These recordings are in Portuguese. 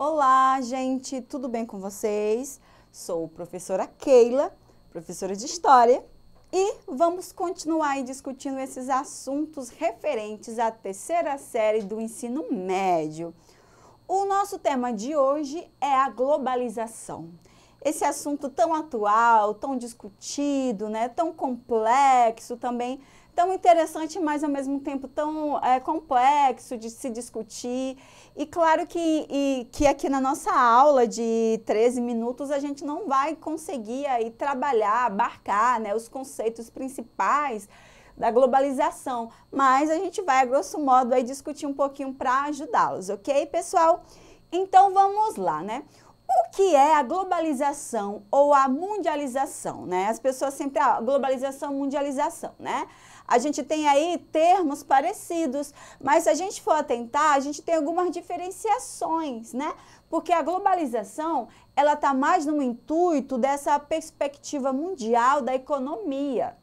Olá, gente, tudo bem com vocês? Sou professora Keila, professora de História, e vamos continuar aí discutindo esses assuntos referentes à terceira série do ensino médio. O nosso tema de hoje é a globalização. Esse assunto tão atual, tão discutido, né, tão complexo também, tão interessante, mas ao mesmo tempo tão complexo de se discutir. E claro que aqui na nossa aula de 13 minutos a gente não vai conseguir aí trabalhar, abarcar, né, os conceitos principais da globalização, mas a gente vai, a grosso modo, aí discutir um pouquinho para ajudá-los, ok, pessoal? Então vamos lá, né? O que é a globalização ou a mundialização, né? As pessoas sempre, globalização, mundialização, né? A gente tem aí termos parecidos, mas se a gente for atentar, a gente tem algumas diferenciações, né? Porque a globalização, ela está mais no intuito dessa perspectiva mundial da economia.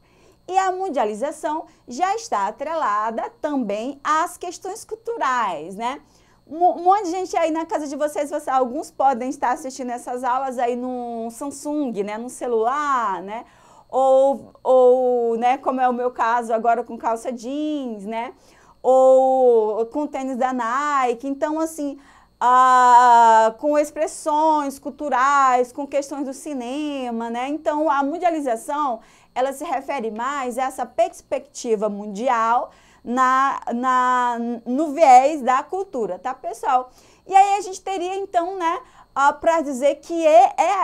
E a mundialização já está atrelada também às questões culturais, né? Um monte de gente aí na casa de vocês, alguns podem estar assistindo essas aulas aí no Samsung, né, no celular, né, ou né, como é o meu caso agora com calça jeans, né, ou com tênis da Nike. Então, assim, com expressões culturais, com questões do cinema, né, então a mundialização, ela se refere mais a essa perspectiva mundial no viés da cultura, tá, pessoal? E aí a gente teria, então, né, para dizer que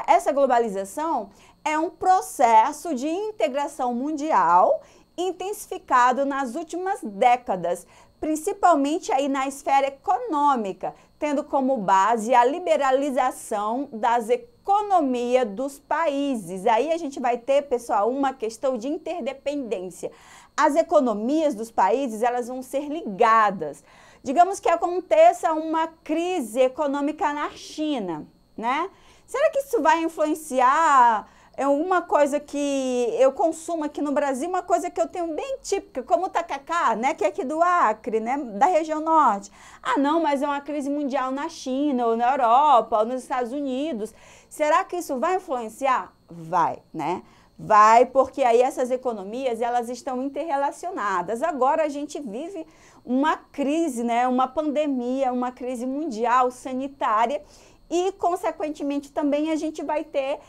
essa globalização é um processo de integração mundial intensificado nas últimas décadas, principalmente aí na esfera econômica, tendo como base a liberalização das economias dos países. Aí a gente vai ter, pessoal, uma questão de interdependência. As economias dos países, elas vão ser ligadas. Digamos que aconteça uma crise econômica na China, né? Será que isso vai influenciar uma coisa que eu consumo aqui no Brasil, uma coisa que eu tenho bem típica, como o tacacá, né, que é aqui do Acre, né, da região norte. Ah, não, mas é uma crise mundial na China, ou na Europa, ou nos Estados Unidos. Será que isso vai influenciar? Vai, né? Vai, porque aí essas economias, elas estão interrelacionadas. Agora a gente vive uma crise, né, uma pandemia, uma crise mundial sanitária, e, consequentemente, também a gente vai ter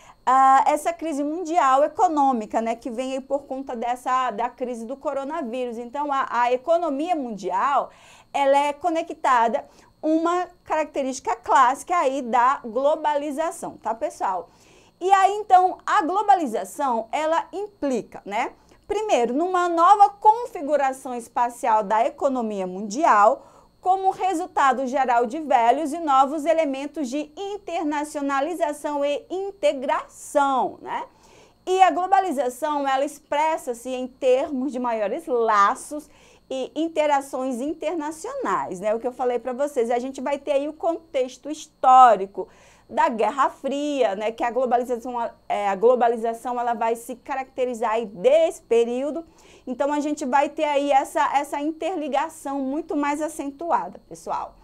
essa crise mundial econômica, né, que vem aí por conta da crise do coronavírus. Então, a economia mundial, ela é conectada, uma característica clássica aí da globalização, tá, pessoal? E aí, então, a globalização, ela implica, né, primeiro, numa nova configuração espacial da economia mundial, como resultado geral de velhos e novos elementos de internacionalização e integração, né? E a globalização, ela expressa-se em termos de maiores laços e interações internacionais, né? O que eu falei para vocês, a gente vai ter aí o contexto histórico da Guerra Fria, né? Que a globalização ela vai se caracterizar aí desse período. Então, a gente vai ter aí essa interligação muito mais acentuada, pessoal.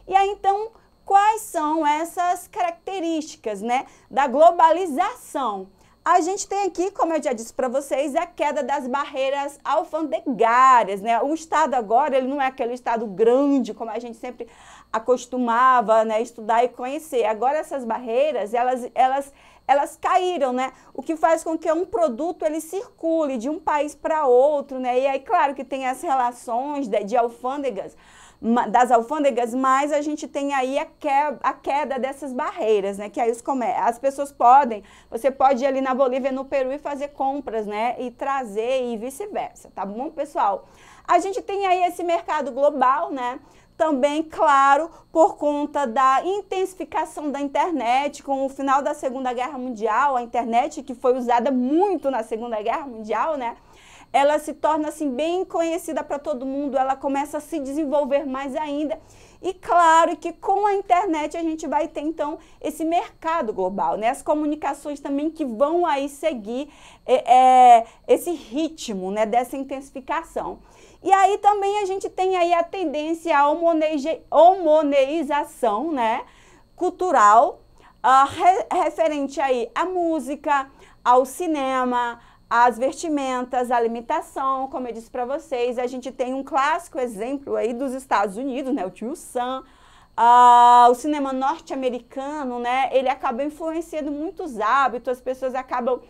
E aí, então, quais são essas características, né, da globalização? A gente tem aqui, como eu já disse para vocês, a queda das barreiras alfandegárias, né? O Estado agora, ele não é aquele Estado grande, como a gente sempre acostumava, né, estudar e conhecer. Agora, essas barreiras, elas caíram, né? O que faz com que um produto ele circule de um país para outro, né? E aí, claro que tem as relações de alfândegas, das alfândegas, mas a gente tem aí a queda dessas barreiras, né? Que aí as pessoas você pode ir ali na Bolívia, no Peru e fazer compras, né? E trazer e vice-versa, tá bom, pessoal? A gente tem aí esse mercado global, né? Também, claro, por conta da intensificação da internet, com o final da Segunda Guerra Mundial, a internet que foi usada muito na Segunda Guerra Mundial, né? Ela se torna, assim, bem conhecida para todo mundo, ela começa a se desenvolver mais ainda. E claro que com a internet a gente vai ter, então, esse mercado global, né? As comunicações também que vão aí seguir esse ritmo, né, dessa intensificação. E aí também a gente tem aí a tendência à homoneização, né, cultural referente aí à música, ao cinema, às vestimentas, à alimentação. Como eu disse para vocês, a gente tem um clássico exemplo aí dos Estados Unidos, né, o Tio Sam. O cinema norte-americano, né, ele acaba influenciando muitos hábitos, as pessoas acabam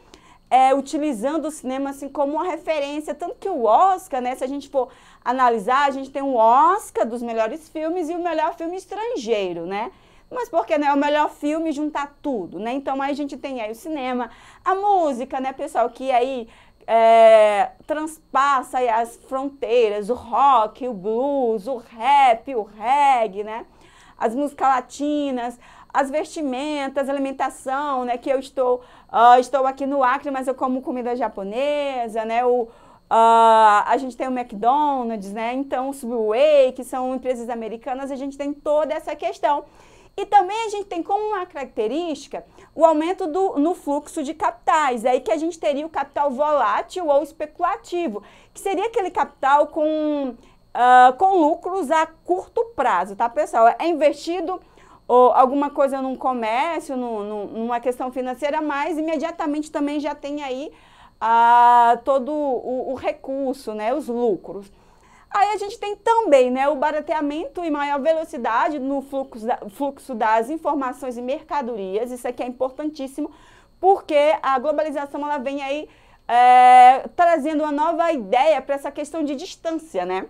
utilizando o cinema assim como uma referência, tanto que o Oscar, né, se a gente for analisar, a gente tem um Oscar dos melhores filmes e o melhor filme estrangeiro, né? Mas porque não é o melhor filme juntar tudo, né? Então aí a gente tem aí o cinema, a música, né, pessoal, que aí transpassa aí as fronteiras, o rock, o blues, o rap, o reggae, né? As músicas latinas, as vestimentas, a alimentação, né? Que eu estou aqui no Acre, mas eu como comida japonesa, né? A gente tem o McDonald's, né? Então o Subway, que são empresas americanas, a gente tem toda essa questão. E também a gente tem como uma característica o aumento no fluxo de capitais. É aí que a gente teria o capital volátil ou especulativo, que seria aquele capital com lucros a curto prazo, tá, pessoal? É investido ou alguma coisa num comércio, numa questão financeira, mas imediatamente também já tem aí todo o recurso, né, os lucros. Aí a gente tem também, né, o barateamento e maior velocidade no fluxo das informações e mercadorias. Isso aqui é importantíssimo, porque a globalização ela vem aí trazendo uma nova ideia para essa questão de distância, né?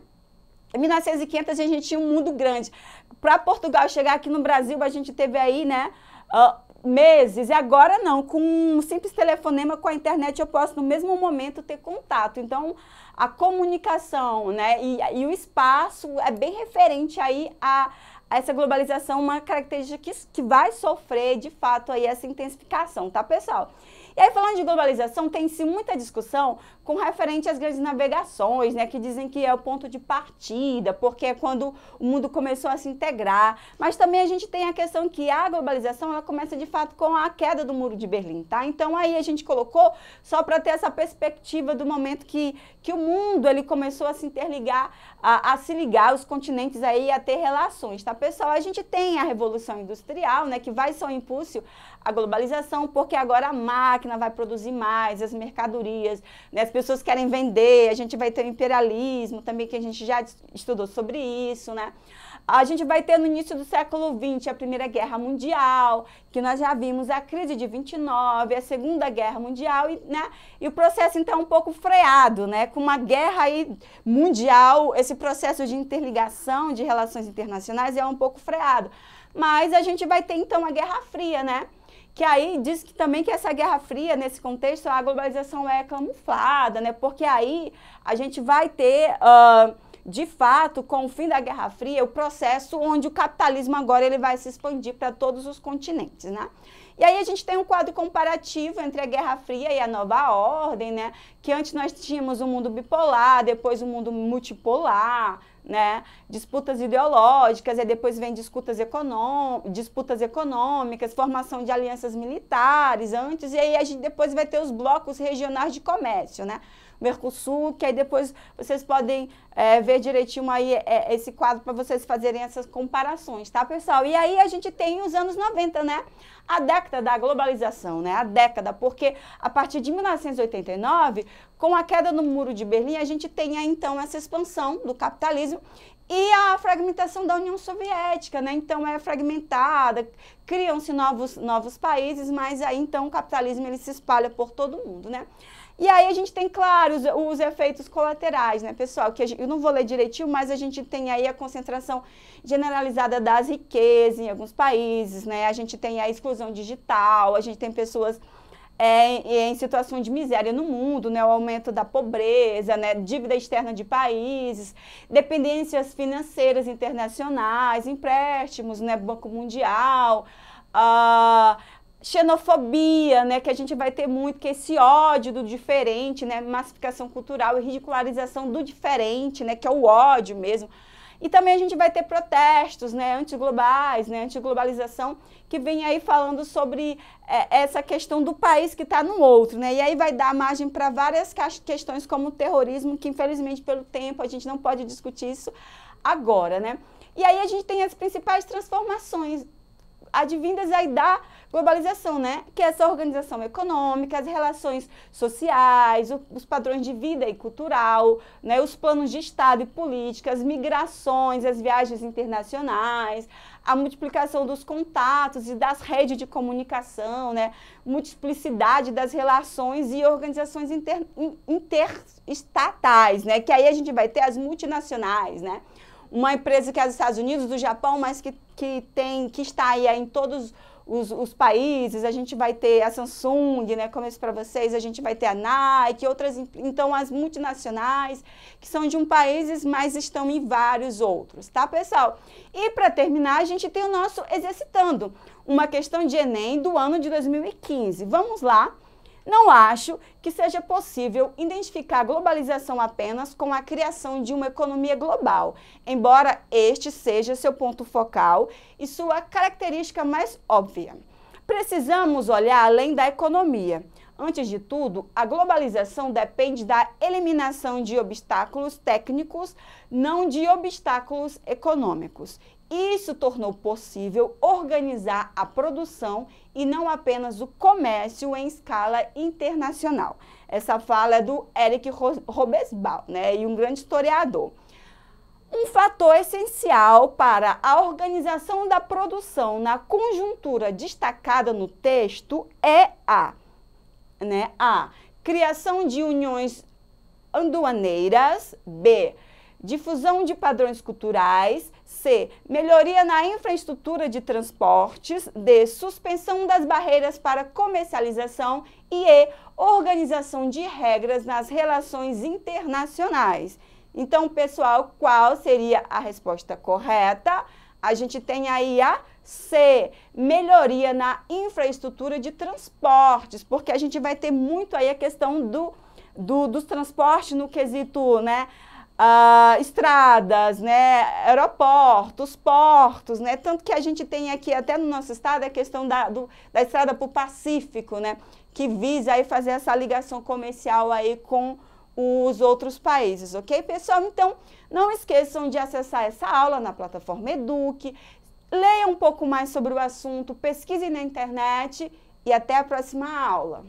Em 1900 a gente tinha um mundo grande. Para Portugal chegar aqui no Brasil, a gente teve aí, né, meses, e agora não, com um simples telefonema com a internet eu posso no mesmo momento ter contato. Então, a comunicação, né, e o espaço é bem referente aí a essa globalização, uma característica que vai sofrer, de fato, aí essa intensificação, tá, pessoal? E aí, falando de globalização, tem-se muita discussão com referente às grandes navegações, né, que dizem que é o ponto de partida, porque é quando o mundo começou a se integrar. Mas também a gente tem a questão que a globalização, ela começa, de fato, com a queda do Muro de Berlim, tá? Então, aí a gente colocou só para ter essa perspectiva do momento que o mundo, ele começou a se interligar, a se ligar, os continentes aí a ter relações, tá, pessoal? A gente tem a Revolução Industrial, né, que vai ser um impulso à globalização, porque agora a máquina vai produzir mais, as mercadorias, né, as pessoas querem vender, a gente vai ter o imperialismo também, que a gente já estudou sobre isso, né? A gente vai ter no início do século XX a Primeira Guerra Mundial, que nós já vimos a crise de 29, a Segunda Guerra Mundial, e o processo então um pouco freado, né? Com uma guerra aí mundial, esse processo de interligação de relações internacionais é um pouco freado. Mas a gente vai ter então a Guerra Fria, né? Que aí diz que também que essa Guerra Fria, nesse contexto, a globalização é camuflada, né? Porque aí a gente vai ter, de fato, com o fim da Guerra Fria, o processo onde o capitalismo agora ele vai se expandir para todos os continentes, né? E aí a gente tem um quadro comparativo entre a Guerra Fria e a Nova Ordem, né? Que antes nós tínhamos um mundo bipolar, depois um mundo multipolar, né? Disputas ideológicas, e depois vem disputas econômicas, formação de alianças militares antes, e aí a gente depois vai ter os blocos regionais de comércio, né? Mercosul, que aí depois vocês podem ver direitinho aí esse quadro para vocês fazerem essas comparações, tá, pessoal? E aí a gente tem os anos 90, né? A década da globalização, né? A década, porque a partir de 1989, com a queda do Muro de Berlim, a gente tem aí, então, essa expansão do capitalismo e a fragmentação da União Soviética, né? Então, é fragmentada, criam-se novos países, mas aí, então, o capitalismo ele se espalha por todo o mundo, né? E aí a gente tem, claro, os efeitos colaterais, né, pessoal? Que eu não vou ler direitinho, mas a gente tem aí a concentração generalizada das riquezas em alguns países, né? A gente tem a exclusão digital, a gente tem pessoas em situação de miséria no mundo, né? O aumento da pobreza, né? Dívida externa de países, dependências financeiras internacionais, empréstimos, né? Banco Mundial, xenofobia, né, que a gente vai ter muito, que é esse ódio do diferente, né, massificação cultural e ridicularização do diferente, né, que é o ódio mesmo. E também a gente vai ter protestos, né, antiglobais, né, antiglobalização, que vem aí falando sobre essa questão do país que está no outro, né, e aí vai dar margem para várias questões como o terrorismo, que infelizmente pelo tempo a gente não pode discutir isso agora, né. E aí a gente tem as principais transformações advindas aí da globalização, né? Que é essa organização econômica, as relações sociais, os padrões de vida e cultural, né? Os planos de Estado e política, as migrações, as viagens internacionais, a multiplicação dos contatos e das redes de comunicação, né? Multiplicidade das relações e organizações interestatais, né? Que aí a gente vai ter as multinacionais, né? Uma empresa que é dos Estados Unidos, do Japão, mas que está aí em todos os países. A gente vai ter a Samsung, né, como eu disse para vocês, a gente vai ter a Nike, outras, então as multinacionais que são de um país, mas estão em vários outros, tá, pessoal? E para terminar, a gente tem o nosso Exercitando, uma questão de Enem do ano de 2015. Vamos lá. Não acho que seja possível identificar a globalização apenas com a criação de uma economia global, embora este seja seu ponto focal e sua característica mais óbvia. Precisamos olhar além da economia. Antes de tudo, a globalização depende da eliminação de obstáculos técnicos, não de obstáculos econômicos. Isso tornou possível organizar a produção e não apenas o comércio em escala internacional. Essa fala é do Eric Hobsbawm, né, e um grande historiador. Um fator essencial para a organização da produção na conjuntura destacada no texto é a criação de uniões aduaneiras, b. difusão de padrões culturais, c. melhoria na infraestrutura de transportes, d. suspensão das barreiras para comercialização e e. organização de regras nas relações internacionais. Então, pessoal, qual seria a resposta correta? A gente tem aí a C, melhoria na infraestrutura de transportes, porque a gente vai ter muito aí a questão dos transportes no quesito, né, estradas, né, aeroportos, portos, né, tanto que a gente tem aqui até no nosso estado a questão da estrada para o Pacífico, né, que visa aí fazer essa ligação comercial aí com os outros países, ok, pessoal? Então, não esqueçam de acessar essa aula na plataforma Eduque, leia um pouco mais sobre o assunto, pesquise na internet e até a próxima aula.